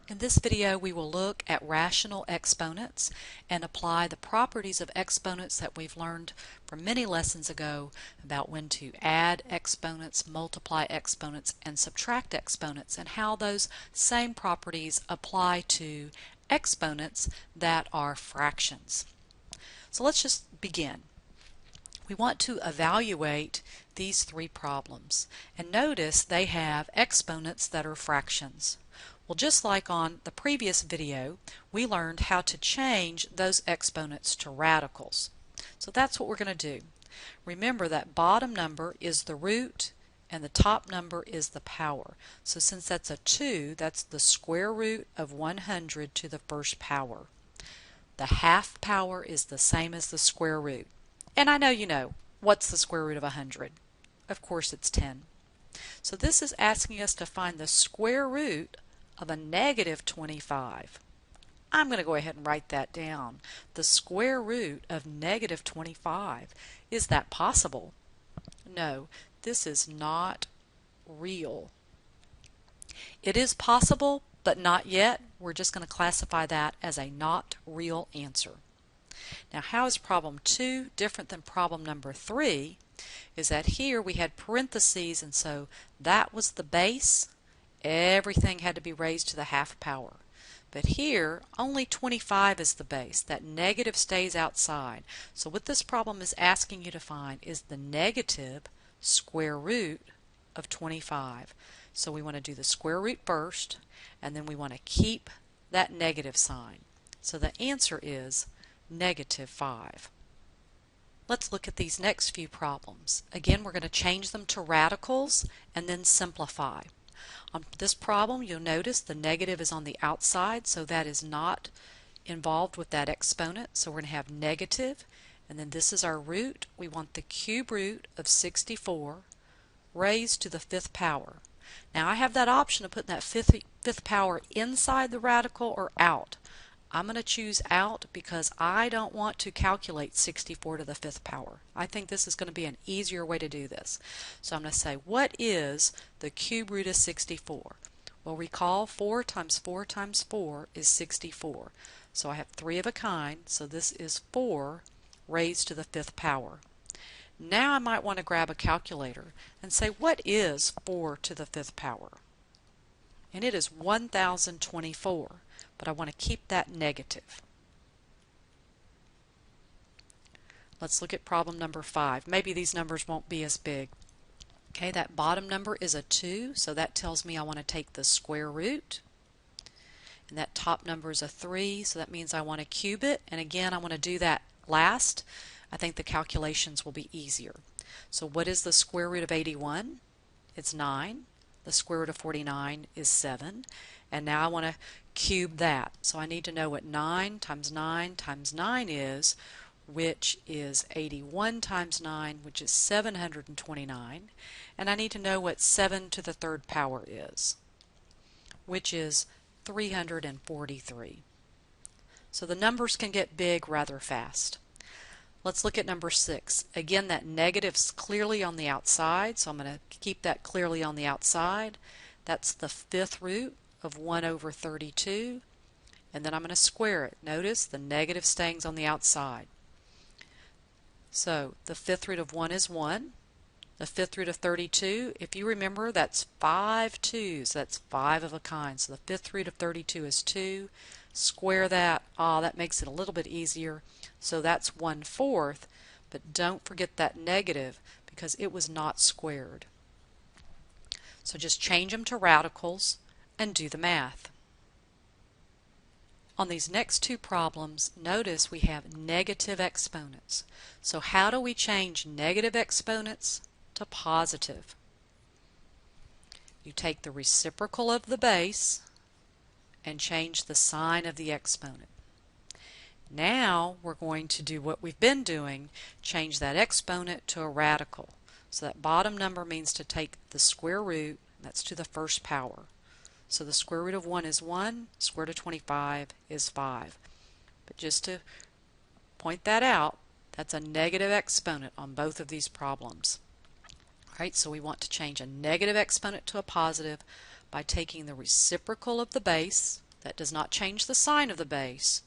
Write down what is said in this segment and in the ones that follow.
In this video we will look at rational exponents and apply the properties of exponents that we've learned from many lessons ago about when to add exponents, multiply exponents, and subtract exponents, and how those same properties apply to exponents that are fractions. So let's just begin. We want to evaluate these three problems, and notice they have exponents that are fractions. Well, just like on the previous video, we learned how to change those exponents to radicals. So that's what we're going to do. Remember that bottom number is the root and the top number is the power. So since that's a 2, that's the square root of 100 to the first power. The half power is the same as the square root. And I know you know, what's the square root of 100? Of course it's 10. So this is asking us to find the square root of a negative 25. I'm going to go ahead and write that down. The square root of negative 25. Is that possible? No, this is not real. It is possible, but not yet. We're just going to classify that as a not real answer. Now, how is problem 2 different than problem number 3? Is that here we had parentheses, and so that was the base. Everything had to be raised to the half power. But here, only 25 is the base. That negative stays outside. So what this problem is asking you to find is the negative square root of 25. So we want to do the square root first, and then we want to keep that negative sign. So the answer is negative 5. Let's look at these next few problems. Again, we're going to change them to radicals and then simplify. On this problem, you'll notice the negative is on the outside, so that is not involved with that exponent. So we're going to have negative, and then this is our root. We want the cube root of 64 raised to the fifth power. Now I have that option of putting that fifth power inside the radical or out. I'm going to choose out because I don't want to calculate 64 to the fifth power. I think this is going to be an easier way to do this. So I'm going to say, what is the cube root of 64? Well, recall 4 times 4 times 4 is 64. So I have 3 of a kind, so this is 4 raised to the fifth power. Now I might want to grab a calculator and say, what is 4 to the fifth power? And it is 1024. But I want to keep that negative. Let's look at problem number 5. Maybe these numbers won't be as big. Okay, that bottom number is a 2, so that tells me I want to take the square root. And that top number is a 3, so that means I want to cube it. And again, I want to do that last. I think the calculations will be easier. So what is the square root of 81? It's 9. The square root of 49 is 7. And now I want to cube that. So I need to know what 9 times 9 times 9 is, which is 81 times 9, which is 729. And I need to know what 7 to the third power is, which is 343. So the numbers can get big rather fast. Let's look at number 6. Again, that negative's clearly on the outside, so I'm going to keep that clearly on the outside. That's the fifth root of 1 over 32, and then I'm going to square it. Notice the negative staying on the outside. So the fifth root of 1 is 1. The fifth root of 32, if you remember, that's 5 2's. That's 5 of a kind. So the fifth root of 32 is 2. Square that. That makes it a little bit easier. So that's 1/4, but don't forget that negative because it was not squared. So just change them to radicals and do the math. On these next two problems, notice we have negative exponents. So how do we change negative exponents to positive? You take the reciprocal of the base and change the sign of the exponent. Now we're going to do what we've been doing, change that exponent to a radical. So that bottom number means to take the square root, that's to the first power. So the square root of 1 is 1, square root of 25 is 5. But just to point that out, that's a negative exponent on both of these problems. Alright, so we want to change a negative exponent to a positive by taking the reciprocal of the base, That does not change the sign of the base,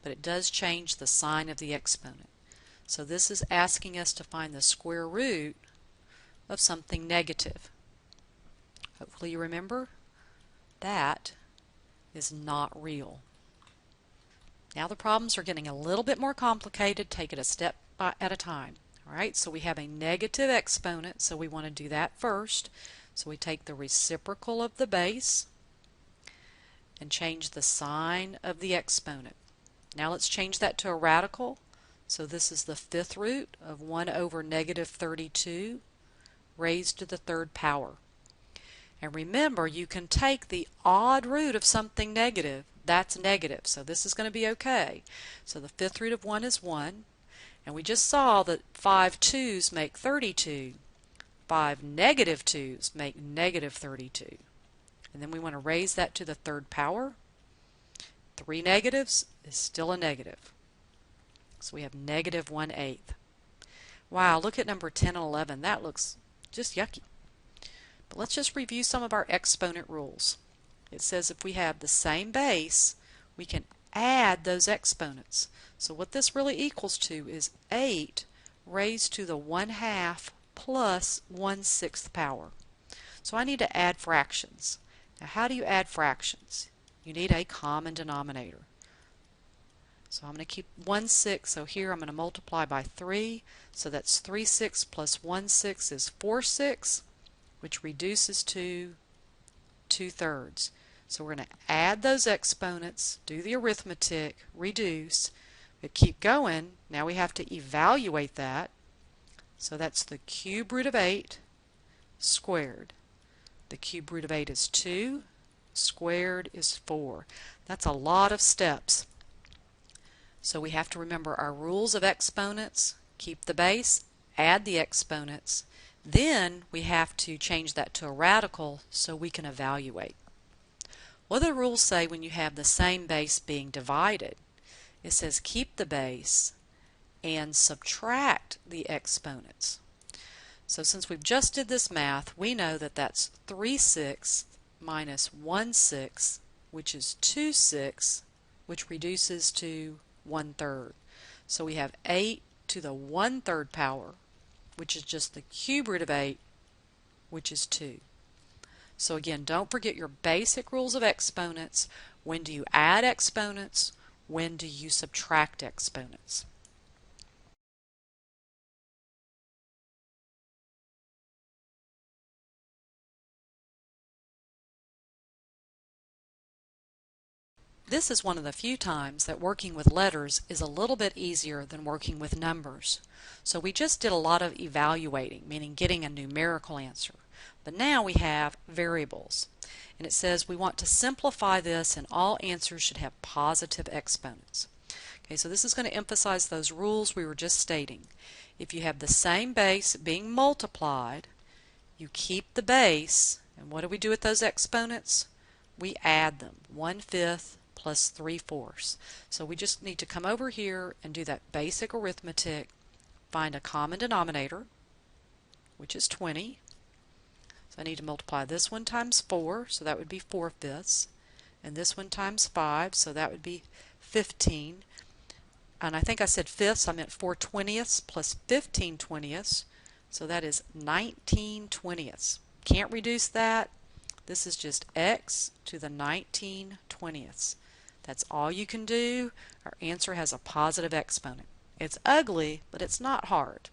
but it does change the sign of the exponent. So this is asking us to find the square root of something negative. Hopefully you remember that is not real. Now the problems are getting a little bit more complicated. Take it a step at a time. Alright, so we have a negative exponent, so we want to do that first. So we take the reciprocal of the base and change the sign of the exponent. Now let's change that to a radical. So this is the fifth root of 1 over negative 32 raised to the third power. And remember, you can take the odd root of something negative. That's negative, so this is going to be okay. So the fifth root of 1 is 1. And we just saw that 5 2's make 32. 5 negative 2's make negative 32. And then we want to raise that to the third power. 3 negatives is still a negative. So we have negative 1/8. Wow, look at number 10 and 11. That looks just yucky. But let's just review some of our exponent rules. It says if we have the same base, we can add those exponents. So what this really equals to is 8 raised to the 1/2 plus 1/6 power. So I need to add fractions. Now how do you add fractions? You need a common denominator. So I'm going to keep 1/6, so here I'm going to multiply by 3, so that's 3/6 plus 1/6 is 4/6, which reduces to 2/3. So we're going to add those exponents, do the arithmetic, reduce, but keep going. Now we have to evaluate that. So that's the cube root of 8 squared. The cube root of 8 is 2, squared is 4. That's a lot of steps. So we have to remember our rules of exponents, keep the base, add the exponents. Then we have to change that to a radical so we can evaluate. What do the rules say when you have the same base being divided? It says keep the base and subtract the exponents. So since we've just did this math, we know that that's 3/6 minus 1/6, which is 2/6, which reduces to 1/3. So we have 8 to the 1/3 power, which is just the cube root of 8, which is 2. So again, don't forget your basic rules of exponents. When do you add exponents? When do you subtract exponents? This is one of the few times that working with letters is a little bit easier than working with numbers. So we just did a lot of evaluating, meaning getting a numerical answer. But now we have variables. And it says we want to simplify this and all answers should have positive exponents. Okay, so this is going to emphasize those rules we were just stating. If you have the same base being multiplied, you keep the base, and what do we do with those exponents? We add them. 1/5 plus 3/4. So we just need to come over here and do that basic arithmetic, find a common denominator, which is 20. So I need to multiply this one times 4, so that would be 4/5, and this one times 5, so that would be 15. And I think I said fifths, I meant 4/20 plus 15/20, so that is 19/20. Can't reduce that. This is just x to the 19/20. That's all you can do. Our answer has a positive exponent. It's ugly, but it's not hard.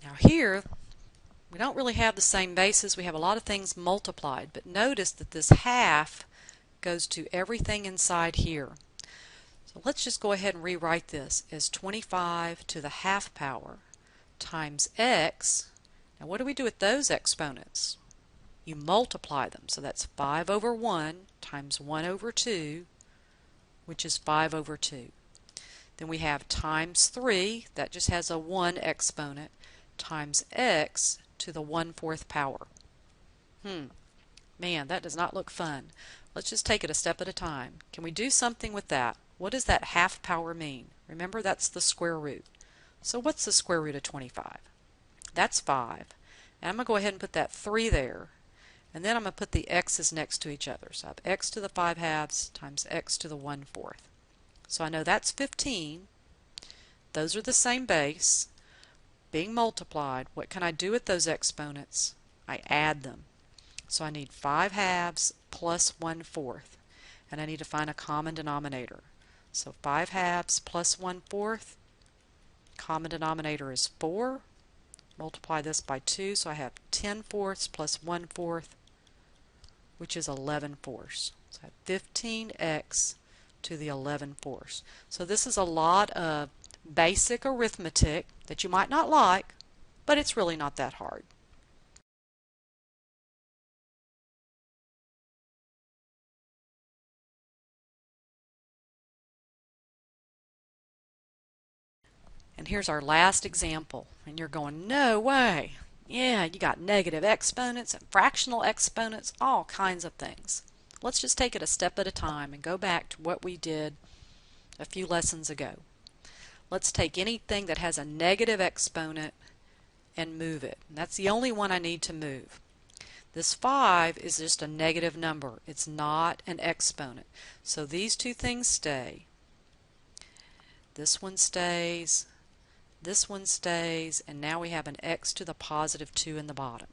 Now here, we don't really have the same bases. We have a lot of things multiplied, but notice that this half goes to everything inside here. So let's just go ahead and rewrite this as 25 to the half power times x. Now what do we do with those exponents? You multiply them. So that's 5 over 1 times 1 over 2, which is 5 over 2. Then we have times 3, that just has a 1 exponent, times x to the 1/4 power. Man, that does not look fun. Let's just take it a step at a time. Can we do something with that? What does that half power mean? Remember, that's the square root. So what's the square root of 25? That's 5. And I'm going to go ahead and put that 3 there. And then I'm going to put the x's next to each other. So I have x to the 5/2 times x to the 1/4. So I know that's 15. Those are the same base being multiplied. What can I do with those exponents? I add them. So I need 5/2 plus 1/4. And I need to find a common denominator. So 5/2 plus 1/4, common denominator is 4. Multiply this by 2, so I have 10/4 plus 1/4, which is 11/4. So I have 15x to the 11/4. So this is a lot of basic arithmetic that you might not like, but it's really not that hard. And here's our last example. And you're going, no way. Yeah, you got negative exponents and fractional exponents, all kinds of things. Let's just take it a step at a time and go back to what we did a few lessons ago. Let's take anything that has a negative exponent and move it. And that's the only one I need to move. This 5 is just a negative number. It's not an exponent. So these two things stay. This one stays. This one stays, and now we have an x to the positive 2 in the bottom.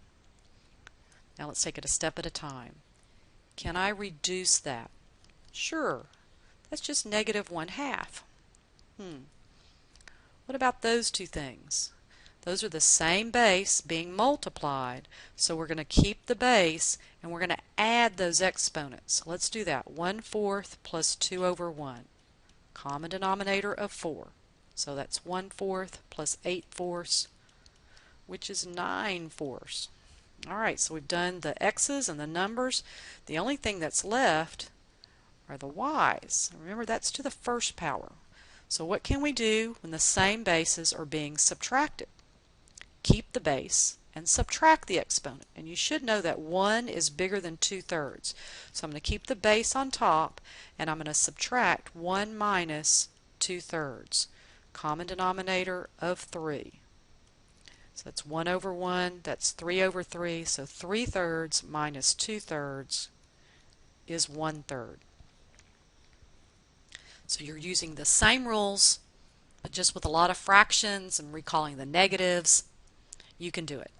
Now let's take it a step at a time. Can I reduce that? Sure. That's just negative 1/2. What about those two things? Those are the same base being multiplied, so we're going to keep the base and we're going to add those exponents. Let's do that. 1/4 plus 2/1. Common denominator of 4. So that's 1/4 plus 8/4, which is 9/4. Alright, so we've done the x's and the numbers. The only thing that's left are the y's. Remember, that's to the first power. So what can we do when the same bases are being subtracted? Keep the base and subtract the exponent. And you should know that 1 is bigger than 2/3. So I'm going to keep the base on top and I'm going to subtract 1 minus 2/3. Common denominator of 3. So that's 1/1, that's 3/3, so 3/3 minus 2/3 is 1/3. So you're using the same rules, but just with a lot of fractions and recalling the negatives. You can do it.